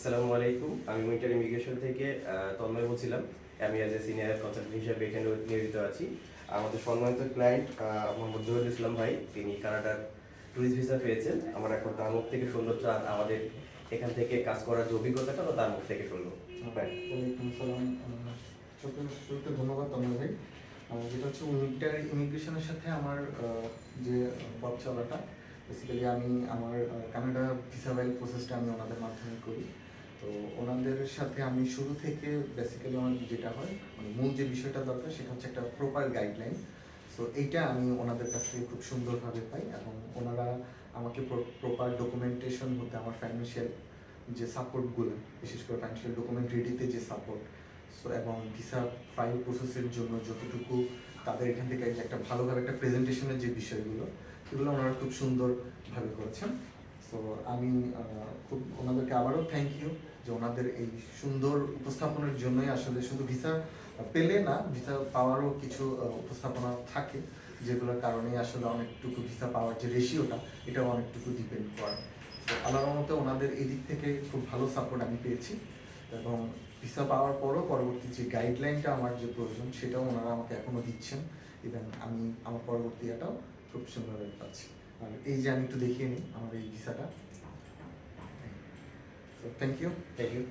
আসসালামু আলাইকুম। আমি উইন্টার ইমিগ্রেশন থেকে তন্ময় বলছিলাম। আমি অ্যাজ এ সিনিয়র কনসালটেন্ট হিসেবে এখানে নিয়োজিত আছি। আমাদের সম্মানিত ক্লায়েন্ট মোহাম্মদ জহিরুল ইসলাম ভাই, তিনি কানাডার ট্যুরিস্ট ভিসা পেয়েছেন। আমরা এখন তার মুখ থেকে শুনবো, আর আমাদের এখান থেকে কাজ করার যে অভিজ্ঞতাটা তার মুখ থেকে শুনবো। ওয়ালাইকুম আসসালাম। শুরুতে ধন্যবাদ তন্ময় ভাই। যেটা হচ্ছে উইন্টার ইমিগ্রেশনের সাথে আমার যে পথ চলাটা, বেসিক্যালি আমি আমার কানাডা ভিসা ফাইল প্রসেসটা আমি ওনাদের মাধ্যমে করি। তো ওনাদের সাথে আমি শুরু থেকে বেসিক্যালি আমার যেটা হয়, মানে মূল যে বিষয়টা দরকার সেটা হচ্ছে একটা প্রপার গাইডলাইন। সো এইটা আমি ওনাদের কাছ থেকে খুব সুন্দরভাবে পাই, এবং ওনারা আমাকে প্রপার ডকুমেন্টেশন হতে আমার ফাইন্যান্সিয়াল যে সাপোর্টগুলো, বিশেষ করে ফাইন্যান্সিয়াল ডকুমেন্ট রেডিতে যে সাপোর্ট, সো এবং ভিসা ফাইল প্রসেসের জন্য যতটুকু তাদের এখান থেকে যে একটা ভালোভাবে একটা প্রেজেন্টেশনের যে বিষয়গুলো, এগুলো ওনারা খুব সুন্দরভাবে করেছেন। সো আমি খুব ওনাদেরকে আবারও থ্যাংক ইউ যে ওনাদের এই সুন্দর উপস্থাপনের জন্যই আসলে শুধু ভিসা পেলে না, ভিসা পাওয়ারও কিছু উপস্থাপনা থাকে, যেগুলোর কারণে আসলে অনেকটুকু ভিসা পাওয়ার যে রেশিওটা, এটাও অনেকটুকু ডিপেন্ড করে। তো আল্লাহর মতে ওনাদের এই দিক থেকে খুব ভালো সাপোর্ট আমি পেয়েছি, এবং ভিসা পাওয়ার পরও পরবর্তী যে গাইডলাইনটা আমার যে প্রয়োজন সেটাও ওনারা আমাকে এখনও দিচ্ছেন। ইভেন আমি আমার পরবর্তী এটাও খুব সুন্দরভাবে পাচ্ছি। আর এই যে আমি একটু দেখিয়ে নিই আমার এই ভিসাটা। Thank you. Thank you.